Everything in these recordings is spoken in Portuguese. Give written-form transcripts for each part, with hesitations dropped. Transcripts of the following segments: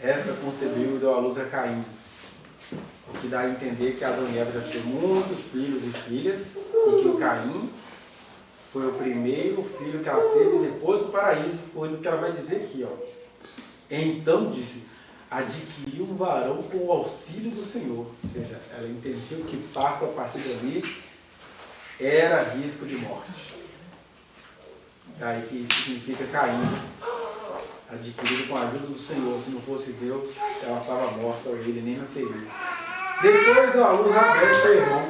Esta concebeu e deu à luz a Caim. O que dá a entender que Adão e Eva já tinham muitos filhos e filhas, e que o Caim foi o primeiro filho que ela teve depois do paraíso, por o que ela vai dizer aqui, ó. Então disse, adquiriu um varão com o auxílio do Senhor. Ou seja, ela entendeu que parto a partir dali era risco de morte. Daí que isso significa Caim, adquirido com a ajuda do Senhor. Se não fosse Deus, ela estava morta, ou ele nem nasceria. Depois deu à luz Abel, seu irmão.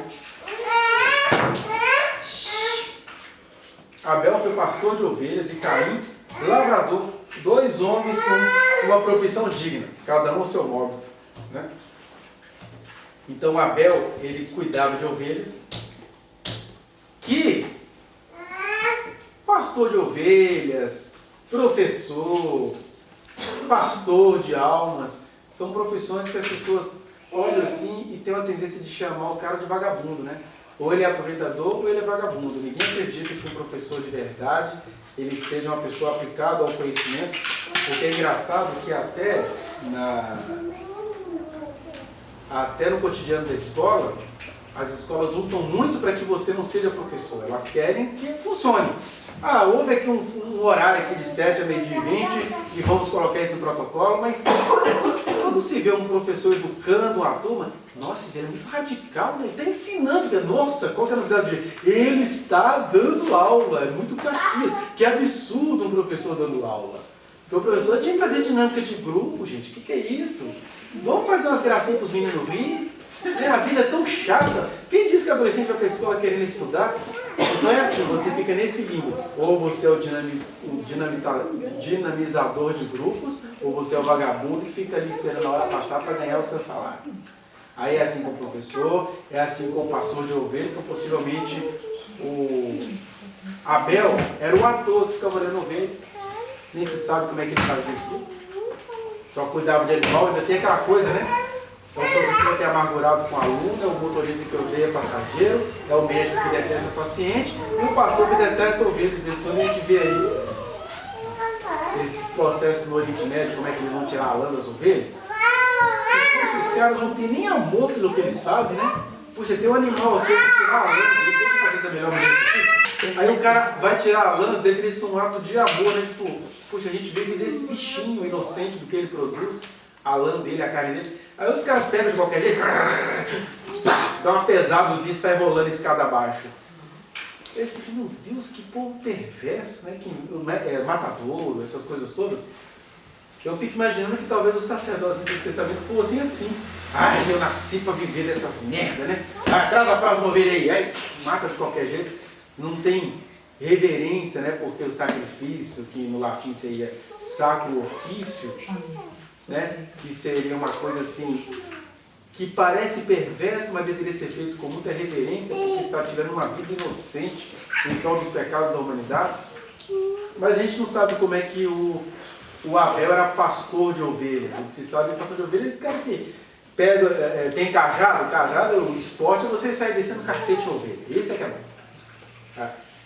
Abel foi pastor de ovelhas e Caim, lavrador. Dois homens com uma profissão digna, cada um ao seu modo, né? Então Abel, ele cuidava de ovelhas, que pastor de ovelhas, professor, pastor de almas, são profissões que as pessoas olham assim e têm uma tendência de chamar o cara de vagabundo, né? Ou ele é aproveitador ou ele é vagabundo. Ninguém acredita que um professor de verdade ele seja uma pessoa aplicada ao conhecimento, porque é engraçado que até no cotidiano da escola, as escolas lutam muito para que você não seja professor. Elas querem que funcione. Houve aqui um horário aqui de 7 a meio-dia e 20 e vamos colocar isso no protocolo, mas quando se vê um professor educando uma turma, nossa, isso é muito radical, né? Ele está ensinando, nossa, qual que é a novidade do dia? Ele está dando aula, é muito caxias. Que absurdo um professor dando aula. Porque o professor tinha que fazer dinâmica de grupo, gente, o que é isso? Vamos fazer umas gracinhas para os meninos rir? A vida é tão chata. Quem disse que a adolescente vai para a escola querendo estudar? Então é assim, você fica nesse limbo. Ou você é o dinamizador de grupos, ou você é o vagabundo que fica ali esperando a hora passar para ganhar o seu salário. Aí é assim com o professor, é assim com o pastor de ovelhas. Então possivelmente o Abel era o ator que ficava olhando ovelha. Nem se sabe como é que ele fazia aquilo. Só cuidava de animal, ainda tem aquela coisa, né? Então o professor que é amargurado com o aluno, é o motorista que odeia passageiro, é o médico que detesta paciente, e o pastor que detesta ovelha. De vez em quando a gente vê aí esses processos no Oriente Médio, como é que eles vão tirar a lã das ovelhas. Poxa, os caras não têm nem amor pelo que eles fazem, né? Puxa, tem um animal aqui, eu vou tirar a lã dele, deixa eu fazer da melhor maneira possível. Aí o cara vai tirar a lã, deveria ser um ato de amor, né? Tipo, puxa, a gente vive desse bichinho inocente do que ele produz, a lã dele, a carne dele. Aí os caras pegam de qualquer jeito, dá uma pesada disso e sai rolando escada abaixo. Eu fico, meu Deus, que povo perverso, né? Que matador, essas coisas todas. Eu fico imaginando que talvez os sacerdotes do Antigo Testamento fossem assim. Ai, eu nasci para viver dessas merda, né? Traz a próxima ovelha aí, mata de qualquer jeito. Não tem reverência, né? Porque o sacrifício, que no latim seria sacro ofício, né? Que seria uma coisa assim, que parece perverso, mas deveria ser feito com muita reverência, porque está tirando uma vida inocente em prol dos pecados da humanidade. Mas a gente não sabe como é que o Abel era pastor de ovelhas. A gente se sabe que pastor de ovelhas é esse cara que pega, tem cajado, o esporte é você sair descendo cacete de ovelha. Esse é que é bom.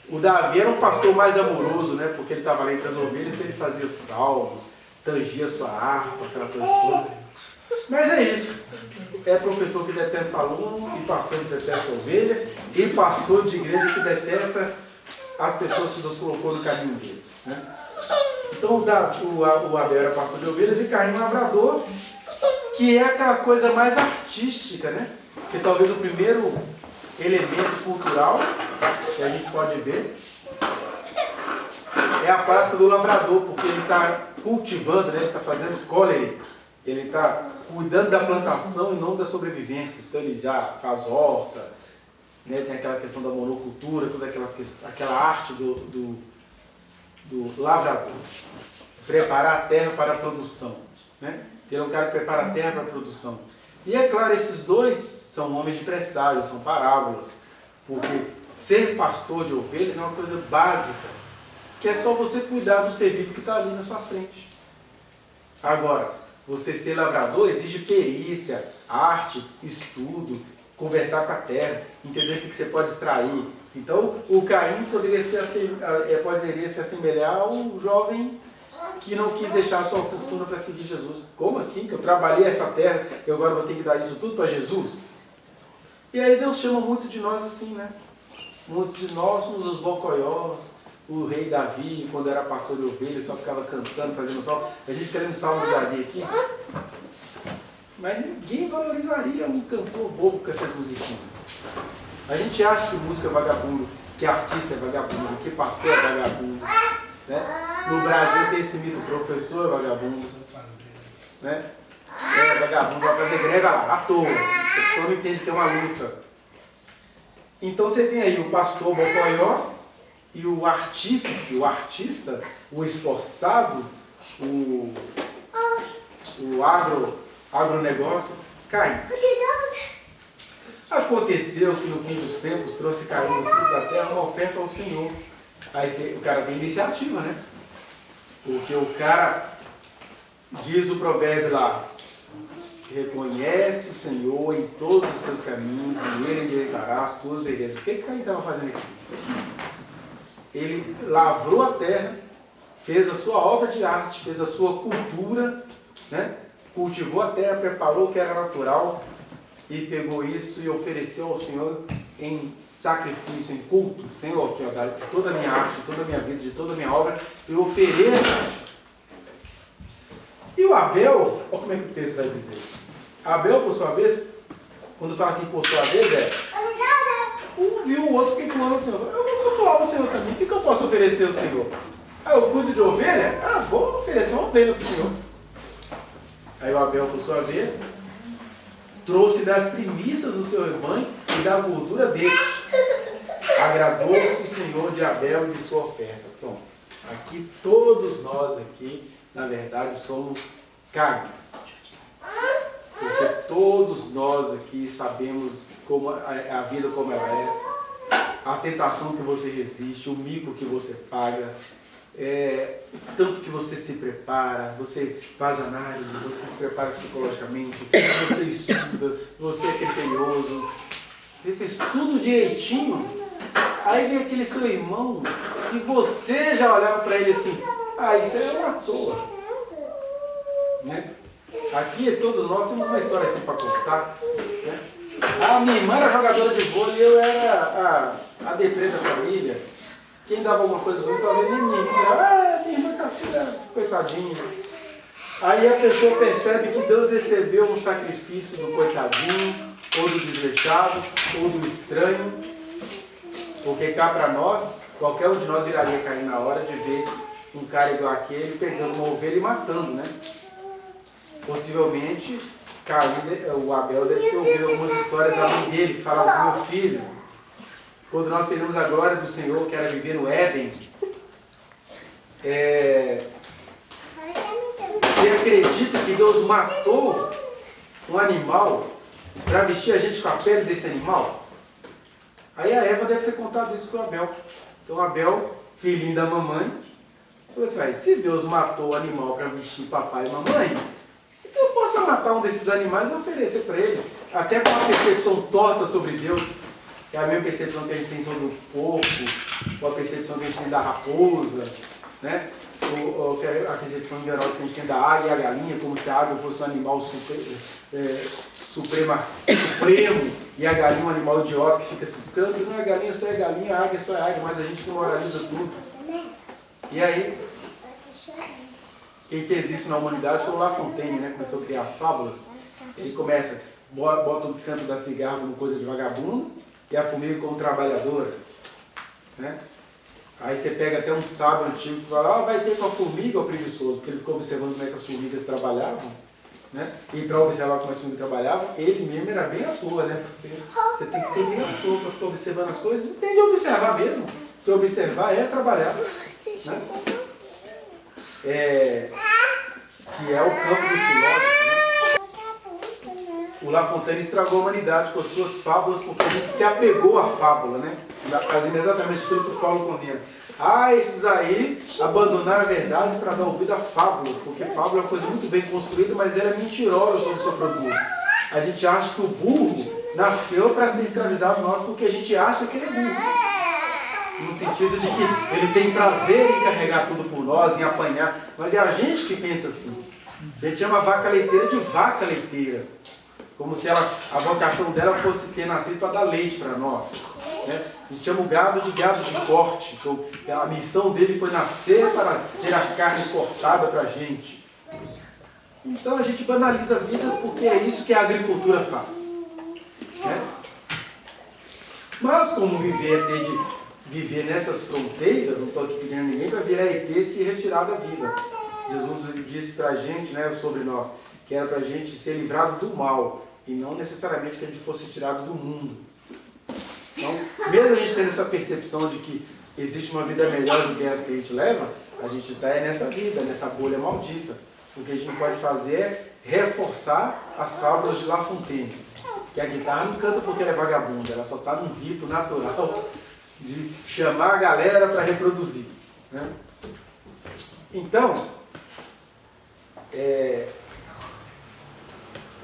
O Davi era um pastor mais amoroso, né? Porque ele estava lá entre as ovelhas, então ele fazia salmos, tangia sua harpa, aquela coisa toda. Mas é isso. É professor que detesta aluno, e pastor que detesta ovelha, e pastor de igreja que detesta as pessoas que Deus colocou no caminho dele, né? Então o Abel era pastor de ovelhas e Caim lavrador, que é aquela coisa mais artística, né? Que talvez o primeiro elemento cultural que a gente pode ver é a prática do lavrador, porque ele está cultivando, né? Ele está fazendo colheita, ele está cuidando da plantação e não da sobrevivência. Então ele já faz horta, né? Tem aquela questão da monocultura, toda aquela arte do lavrador. Preparar a terra para a produção, né? Ter um cara que prepara a terra para a produção. E é claro, esses dois são homens de presságios, são parábolas, porque ser pastor de ovelhas é uma coisa básica, que é só você cuidar do ser vivo que está ali na sua frente. Agora, você ser lavrador exige perícia, arte, estudo, conversar com a terra, entender o que você pode extrair. Então, o Caim poderia se assemelhar ao jovem que não quis deixar a sua fortuna para seguir Jesus. Como assim? Que eu trabalhei essa terra e agora vou ter que dar isso tudo para Jesus? E aí Deus chama muito de nós assim, né? Muitos de nós somos os bocoiós. O rei Davi, quando era pastor de ovelhas, só ficava cantando, fazendo salmo. A gente querendo salmo de Davi aqui. Mas ninguém valorizaria um cantor bobo com essas musiquinhas. A gente acha que música é vagabundo, que artista é vagabundo, que pastor é vagabundo. Né? No Brasil tem esse mito, professor é vagabundo. Né? É vagabundo, vai fazer greve lá, à toa. A pessoa não entende que é uma luta. Então você tem aí o pastor bocoió e o artífice, o artista, o esforçado, o agronegócio, Caim. Aconteceu que no fim dos tempos trouxe Caim no fruto da terra uma oferta ao Senhor. Aí o cara tem iniciativa, né? Porque o cara, diz o provérbio lá, reconhece o Senhor em todos os teus caminhos e Ele endireitará as tuas veredas. O que Caim estava fazendo aqui? Ele lavrou a terra, fez a sua obra de arte, fez a sua cultura, né? Cultivou a terra, preparou o que era natural e pegou isso e ofereceu ao Senhor em sacrifício, em culto. Senhor, que de toda a minha arte, de toda a minha vida, de toda a minha obra, eu ofereço. E o Abel, olha como é que o texto vai dizer. Abel, por sua vez, quando fala assim, por sua vez, um viu o outro que cultuava o Senhor. Eu vou cultuar o Senhor também. O que eu posso oferecer ao Senhor? Eu cuido de ovelha? Vou oferecer uma ovelha para o Senhor. Aí o Abel, por sua vez, trouxe das primícias do seu rebanho e da gordura deste. Agradou-se o Senhor de Abel e de sua oferta. Pronto. Aqui, todos nós aqui, na verdade, somos Caim. Porque todos nós aqui sabemos como a vida como ela é, a tentação que você resiste, o mico que você paga, tanto que você se prepara, você faz análise, você se prepara psicologicamente, você estuda, você é criterioso, você fez tudo direitinho, aí vem aquele seu irmão e você já olhava para ele assim, isso é uma toa, né? Aqui todos nós temos uma história assim para contar, né? Minha irmã era jogadora de vôlei e eu era a deprê da família. Quem dava alguma coisa comigo, talvez nem minha irmã. Minha irmã caçula, coitadinha. Aí a pessoa percebe que Deus recebeu um sacrifício do coitadinho, ou do desleixado, ou do estranho. Porque cá para nós, qualquer um de nós iraria cair na hora de ver um cara igual aquele pegando uma ovelha e matando, né? Possivelmente, o Abel deve ter ouvido algumas histórias da mãe dele, que falava assim, meu filho, quando nós perdemos a glória do Senhor, que era viver no Éden, você acredita que Deus matou um animal para vestir a gente com a pele desse animal? Aí a Eva deve ter contado isso para o Abel. Então Abel, filhinho da mamãe, falou assim, se Deus matou o animal para vestir papai e mamãe, eu posso matar um desses animais e oferecer para ele, até com uma percepção torta sobre Deus, que é a mesma percepção que a gente tem sobre o porco, ou a percepção que a gente tem da raposa, né? Ou a percepção enganosa que a gente tem da águia e a galinha, como se a águia fosse um animal supremo, e a galinha um animal idiota que fica ciscando. Não, a galinha só é galinha, a águia só é águia, mas a gente que moraliza tudo. E aí, quem fez isso na humanidade foi o La Fontaine, né? Começou a criar as fábulas. Ele começa, bota o canto da cigarra como coisa de vagabundo e a formiga como trabalhadora, né? Aí você pega até um sábio antigo que fala, vai ter com a formiga ou preguiçoso, porque ele ficou observando como é que as formigas trabalhavam, né? E para observar como as formigas trabalhavam, ele mesmo era bem à toa, né? Porque você tem que ser bem à toa para ficar observando as coisas, e tem de observar mesmo. Se observar é trabalhar, né? Que é o campo dos filósofos, né? O La Fontaine estragou a humanidade com as suas fábulas, porque a gente se apegou à fábula, né? Fazendo exatamente aquilo que o Paulo condena. Esses aí abandonaram a verdade para dar ouvido a fábulas, porque fábula é uma coisa muito bem construída, mas ela é mentirosa sobre o seu produto. A gente acha que o burro nasceu para ser escravizado nós, porque a gente acha que ele é burro. no sentido de que ele tem prazer em carregar tudo por nós, em apanhar, mas é a gente que pensa assim. A gente chama a vaca leiteira de vaca leiteira, como se a vocação dela fosse ter nascido para dar leite para nós. Né? A gente chama o gado de corte, então, a missão dele foi nascer para ter a carne cortada para a gente. Então a gente banaliza a vida porque é isso que a agricultura faz. Né? Mas como viver é ter de viver nessas fronteiras, não estou aqui pedindo ninguém para virar ET e se retirar da vida. Jesus disse para a gente, né, sobre nós, que era para a gente ser livrado do mal, e não necessariamente que a gente fosse tirado do mundo. Então, mesmo a gente tendo essa percepção de que existe uma vida melhor do que essa que a gente leva, a gente está nessa vida, nessa bolha maldita. O que a gente não pode fazer é reforçar as fábulas de La Fontaine. Que a guitarra não canta porque ela é vagabunda, ela só está num rito natural de chamar a galera para reproduzir. Né? Então,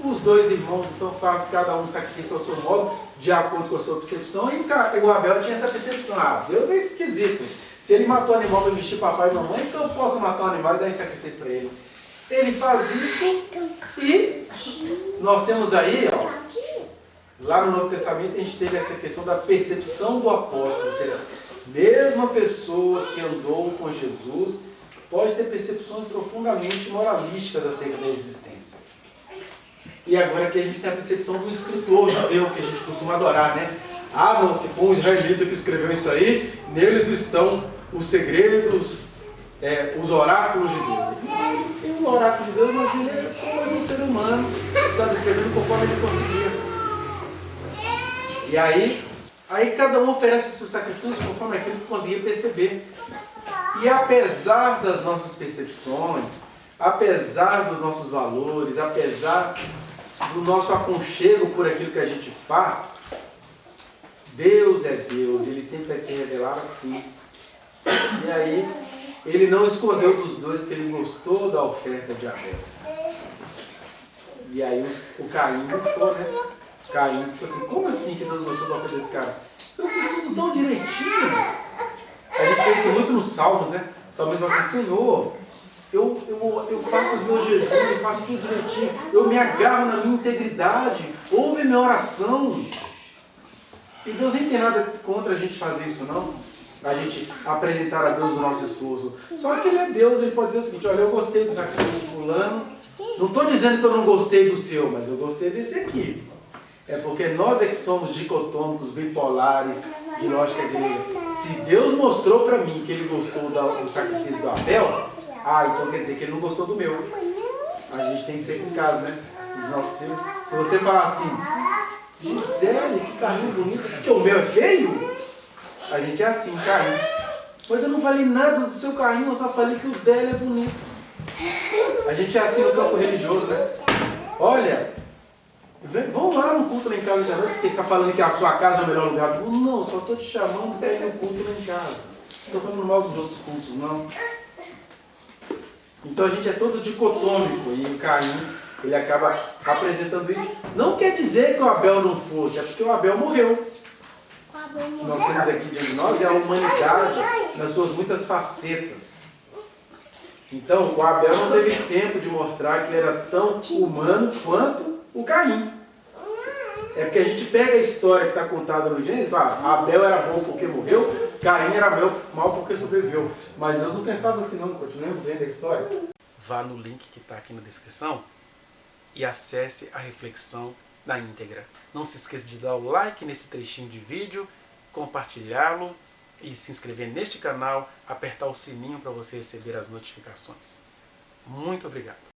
os dois irmãos então fazem cada um sacrifício ao seu modo, de acordo com a sua percepção, e o Abel tinha essa percepção. Deus é esquisito. Se ele matou o animal para vestir papai e mamãe, então eu posso matar o animal e dar esse sacrifício para ele. Ele faz isso e nós temos aí, lá no Novo Testamento, a gente teve essa questão da percepção do apóstolo, ou seja, mesma pessoa que andou com Jesus pode ter percepções profundamente moralísticas acerca da existência. E agora aqui a gente tem a percepção do escritor judeu, que a gente costuma adorar, né? Não, se for um israelita que escreveu isso aí, neles estão os segredos, os oráculos de Deus. Tem um oráculo de Deus, mas ele é só mais um ser humano, estava escrevendo conforme ele conseguia. E aí cada um oferece os seus sacrifícios conforme aquilo que conseguia perceber. E apesar das nossas percepções, apesar dos nossos valores, apesar do nosso aconchego por aquilo que a gente faz, Deus é Deus, Ele sempre vai se revelar assim. E aí, Ele não escondeu dos dois que Ele gostou da oferta de Abel. E aí o Caim gostou, né? Caim ficou assim, como assim que Deus gostou da oferta desse cara? Eu fiz tudo tão direitinho. A gente fez isso muito nos Salmos, né? O salmista fala assim, Senhor, eu faço os meus jejuns, eu faço tudo direitinho, eu me agarro na minha integridade, ouve minha oração. E Deus nem tem nada contra a gente fazer isso, não. A gente apresentar a Deus o nosso esforço. Só que Ele é Deus, Ele pode dizer o seguinte, olha, eu gostei do sacrifício do fulano, não estou dizendo que eu não gostei do seu, mas eu gostei desse aqui. É porque nós é que somos dicotômicos, bipolares, de lógica grega. Se Deus mostrou para mim que Ele gostou do sacrifício do Abel, então quer dizer que Ele não gostou do meu. A gente tem que ser com casa, né? Dos nossos filhos. Se você falar assim, Gisele, que carrinho bonito, porque o meu é feio, a gente é assim, carrinho. Mas eu não falei nada do seu carrinho, eu só falei que o dela é bonito. A gente é assim no campo religioso, né? Olha, vão lá no culto lá em casa, porque você está falando que a sua casa é o melhor lugar do mundo. Não, só estou te chamando para ir no culto lá em casa. Não estou falando mal dos outros cultos, não. Então a gente é todo dicotômico e o Caim, ele acaba apresentando isso. Não quer dizer que o Abel não fosse, é porque o Abel morreu. Nós temos aqui diante de nós a humanidade nas suas muitas facetas. Então o Abel não teve tempo de mostrar que ele era tão humano quanto o Caim. É porque a gente pega a história que está contada no Gênesis e fala, Abel era bom porque morreu, Caim era mal porque sobreviveu. Mas Deus não pensava assim não, continuemos lendo a história. Vá no link que está aqui na descrição e acesse a reflexão na íntegra. Não se esqueça de dar o like nesse trechinho de vídeo, compartilhá-lo e se inscrever neste canal, apertar o sininho para você receber as notificações. Muito obrigado.